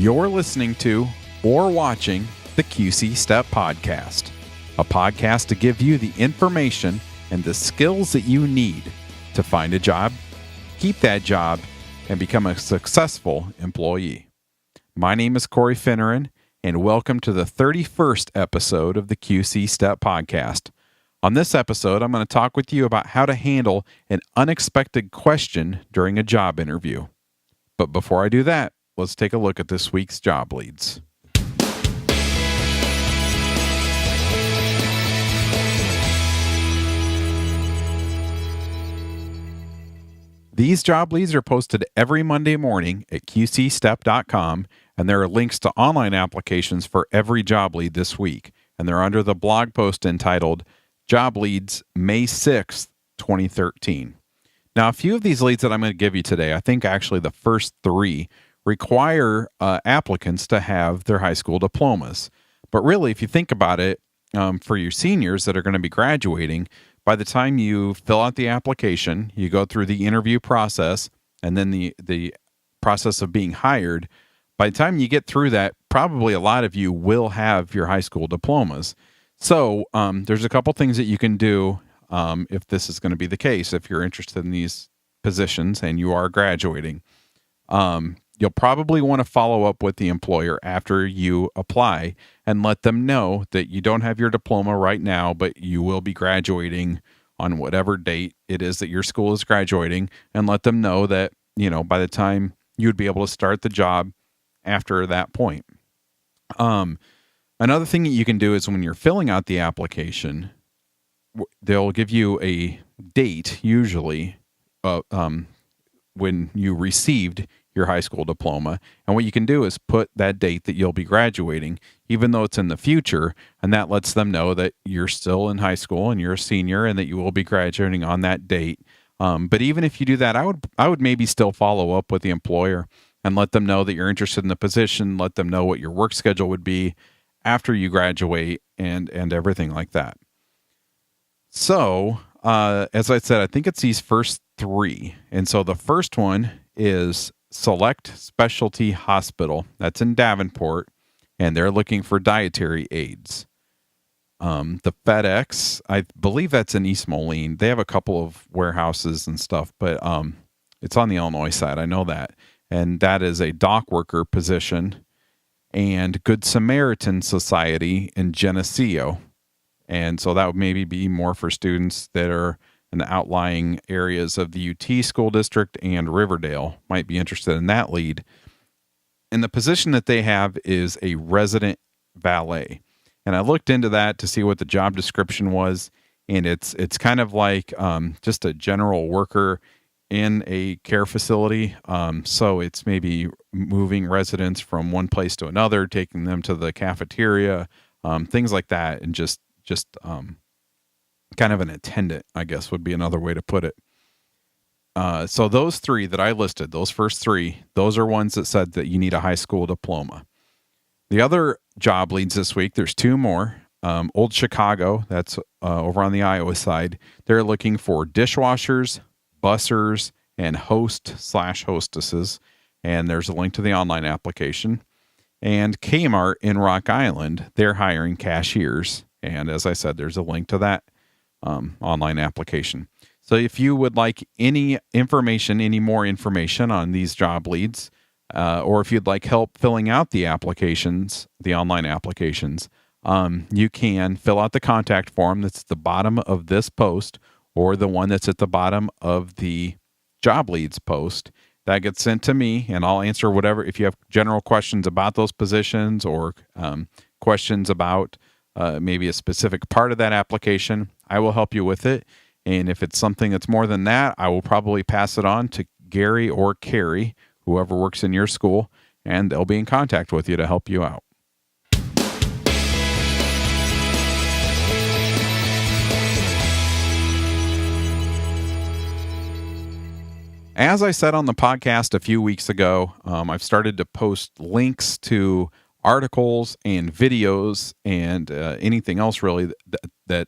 You're listening to or watching the QC Step Podcast, a podcast to give you the information and the skills that you need to find a job, keep that job, and become a successful employee. My name is Corey Finneran, and welcome to the 31st episode of the QC Step Podcast. On this episode, I'm going to talk with you about how to handle an unexpected question during a job interview. But before I do that, let's take a look at this week's job leads. These job leads are posted every Monday morning at qcstep.com, and there are links to online applications for every job lead this week, and they're under the blog post entitled Job Leads May 6th, 2013. Now, a few of these leads that I'm going to give you today, I think actually the first three, require applicants to have their high school diplomas. But really, if you think about it, for your seniors that are going to be graduating, by the time you fill out the application, you go through the interview process, and then the process of being hired, by the time you get through that, probably a lot of you will have your high school diplomas. So there's a couple things that you can do if this is going to be the case, if you're interested in these positions and you are graduating. You'll probably want to follow up with the employer after you apply and let them know that you don't have your diploma right now, but you will be graduating on whatever date it is that your school is graduating, and let them know that, by the time you'd be able to start the job after that point. Another thing that you can do is when you're filling out the application, they'll give you a date, usually, when you received your high school diploma. And what you can do is put that date that you'll be graduating, even though it's in the future, and that lets them know that you're still in high school and you're a senior and that you will be graduating on that date. But even if you do that, I would maybe still follow up with the employer and let them know that you're interested in the position, let them know what your work schedule would be after you graduate and everything like that. So, as I said, I think it's these first three. And so the first one is Select Specialty Hospital. That's in Davenport, and they're looking for dietary aides. The FedEx, I believe that's in East Moline. They have a couple of warehouses and stuff, but it's on the Illinois side. I know that. And that is a dock worker position. And Good Samaritan Society in Geneseo. And so that would maybe be more for students that are in the outlying areas of the UT school district, and Riverdale might be interested in that lead. And the position that they have is a resident valet. And I looked into that to see what the job description was. And it's kind of like just a general worker in a care facility. So it's maybe moving residents from one place to another, taking them to the cafeteria, things like that. And just kind of an attendant, I guess, would be another way to put it. So those three that I listed, those first three, those are ones that said that you need a high school diploma. The other job leads this week, there's two more. Old Chicago, that's over on the Iowa side. They're looking for dishwashers, bussers, and host/hostesses. And there's a link to the online application. And Kmart in Rock Island, they're hiring cashiers. And as I said, there's a link to that online application. So if you would like any more information on these job leads, or if you'd like help filling out the applications, the online applications, you can fill out the contact form that's at the bottom of this post, or the one that's at the bottom of the job leads post. That gets sent to me, and I'll answer whatever. If you have general questions about those positions, or questions about maybe a specific part of that application, I will help you with it. And if it's something that's more than that, I will probably pass it on to Gary or Carrie, whoever works in your school, and they'll be in contact with you to help you out. As I said on the podcast a few weeks ago, I've started to post links to articles and videos and anything else really that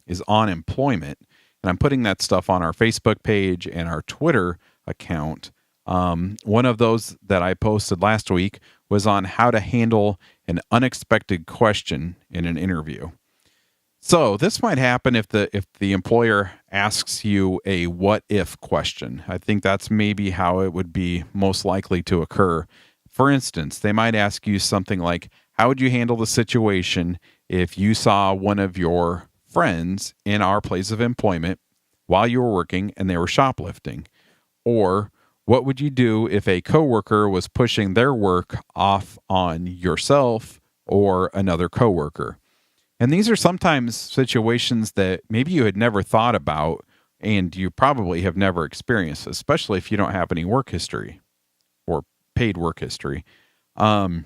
is on employment. And I'm putting that stuff on our Facebook page and our Twitter account. One of those that I posted last week was on how to handle an unexpected question in an interview. So this might happen if the employer asks you a what if question. I think that's maybe how it would be most likely to occur. For instance, they might ask you something like, how would you handle the situation if you saw one of your friends in our place of employment while you were working and they were shoplifting? Or what would you do if a coworker was pushing their work off on yourself or another coworker? And these are sometimes situations that maybe you had never thought about and you probably have never experienced, especially if you don't have any work history or paid work history. And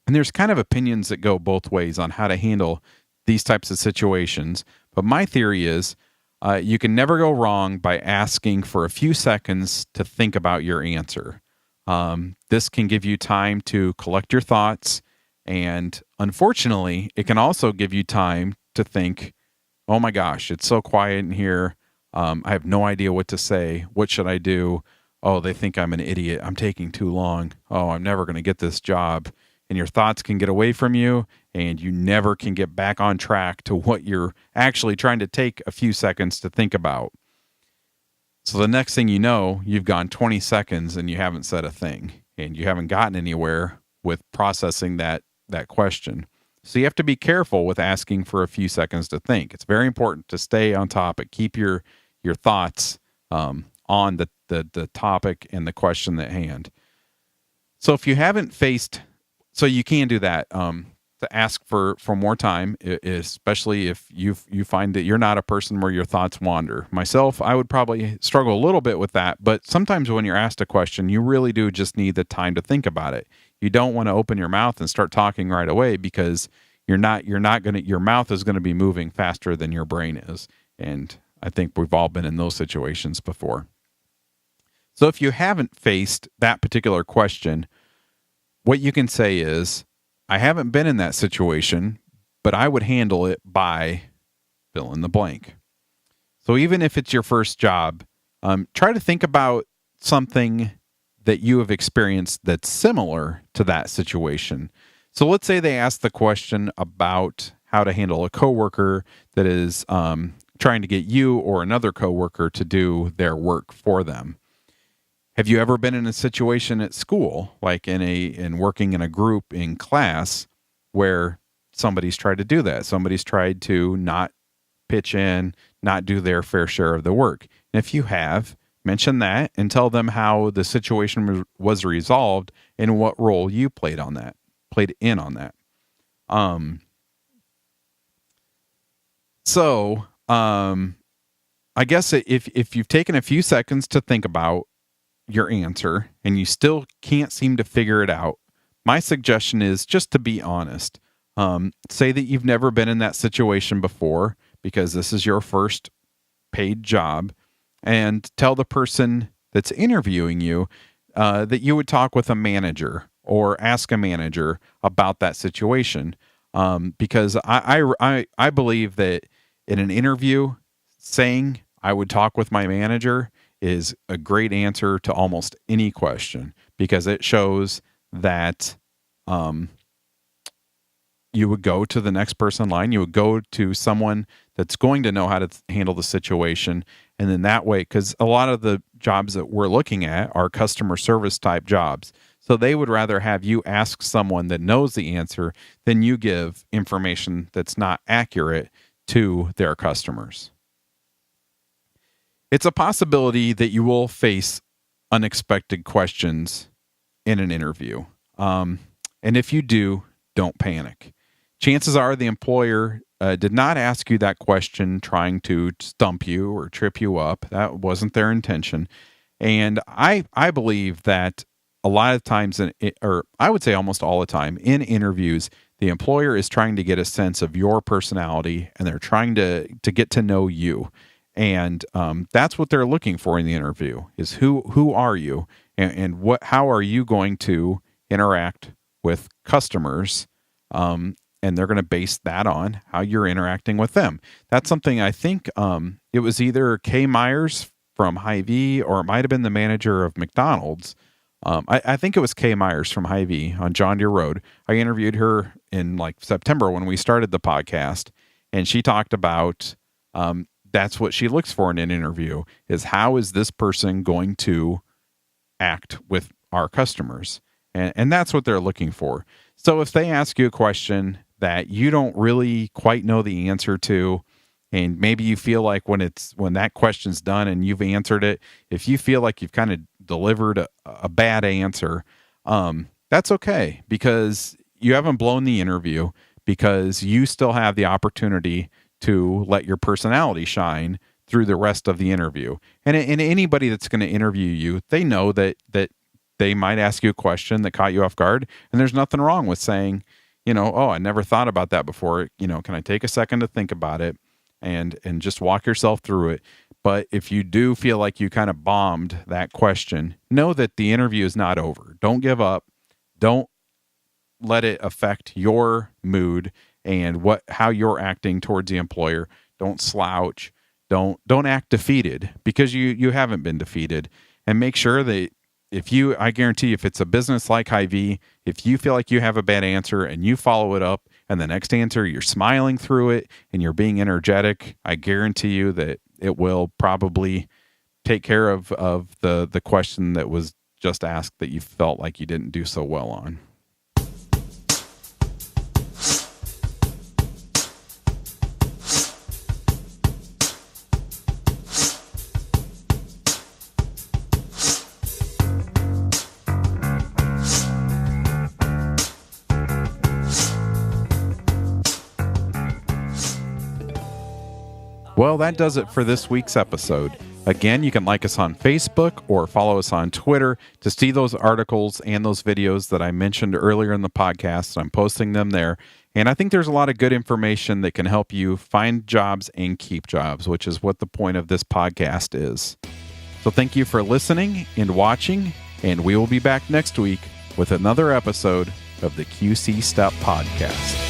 there's kind of opinions that go both ways on how to handle these types of situations. But my theory is you can never go wrong by asking for a few seconds to think about your answer. This can give you time to collect your thoughts. And unfortunately, it can also give you time to think, oh my gosh, it's so quiet in here. I have no idea what to say. What should I do? Oh, they think I'm an idiot. I'm taking too long. Oh, I'm never going to get this job. And your thoughts can get away from you and you never can get back on track to what you're actually trying to take a few seconds to think about. So the next thing you know, you've gone 20 seconds and you haven't said a thing and you haven't gotten anywhere with processing that question. So you have to be careful with asking for a few seconds to think. It's very important to stay on topic. Keep your thoughts on the topic and the question at hand. So if you haven't faced, so you can do that to ask for more time, especially if you find that you're not a person where your thoughts wander. Myself, I would probably struggle a little bit with that, but sometimes when you're asked a question, you really do just need the time to think about it. You don't want to open your mouth and start talking right away because your mouth is going to be moving faster than your brain is. And I think we've all been in those situations before. So if you haven't faced that particular question, what you can say is, I haven't been in that situation, but I would handle it by fill in the blank. So even if it's your first job, try to think about something that you have experienced that's similar to that situation. So let's say they ask the question about how to handle a coworker that is trying to get you or another coworker to do their work for them. Have you ever been in a situation at school, like in working in a group in class, where somebody's tried to do that? Somebody's tried to not pitch in, not do their fair share of the work. And if you have, mention that and tell them how the situation was resolved and what role you played in on that. I guess if you've taken a few seconds to think about your answer and you still can't seem to figure it out, my suggestion is just to be honest. Say that you've never been in that situation before because this is your first paid job, and tell the person that's interviewing you that you would talk with a manager or ask a manager about that situation. Because I believe that in an interview, saying I would talk with my manager is a great answer to almost any question, because it shows that you would go to the next person in line. You would go to someone that's going to know how to handle the situation. And then that way, because a lot of the jobs that we're looking at are customer service type jobs. So they would rather have you ask someone that knows the answer than you give information that's not accurate to their customers. It's a possibility that you will face unexpected questions in an interview. And if you do, don't panic. Chances are the employer did not ask you that question trying to stump you or trip you up. That wasn't their intention. And I believe that a lot of times, or I would say almost all the time, in interviews, the employer is trying to get a sense of your personality and they're trying to get to know you. And that's what they're looking for in the interview is who are you and how are you going to interact with customers, and they're going to base that on how you're interacting with them. That's something I think it was either Kay Myers from Hy-Vee or it might have been the manager of McDonald's I think it was Kay Myers from Hy-Vee on John Deere Road. I interviewed her in like September when we started the podcast, and she talked about that's what she looks for in an interview is how is this person going to act with our customers? And that's what they're looking for. So if they ask you a question that you don't really quite know the answer to, and maybe you feel like when that question's done and you've answered it, if you feel like you've kind of delivered a bad answer, that's okay, because you haven't blown the interview, because you still have the opportunity to let your personality shine through the rest of the interview. And anybody that's going to interview you, they know that they might ask you a question that caught you off guard, and there's nothing wrong with saying, oh, I never thought about that before. Can I take a second to think about it and just walk yourself through it? But if you do feel like you kind of bombed that question, know that the interview is not over. Don't give up. Don't let it affect your mood and how you're acting towards the employer. Don't slouch. Don't act defeated, because you haven't been defeated. And make sure that I guarantee if it's a business like Hy-Vee, if you feel like you have a bad answer and you follow it up and the next answer you're smiling through it and you're being energetic, I guarantee you that it will probably take care of the question that was just asked that you felt like you didn't do so well on. Well, that does it for this week's episode. Again, you can like us on Facebook or follow us on Twitter to see those articles and those videos that I mentioned earlier in the podcast. I'm posting them there. And I think there's a lot of good information that can help you find jobs and keep jobs, which is what the point of this podcast is. So thank you for listening and watching, and we will be back next week with another episode of the QC Step Podcast.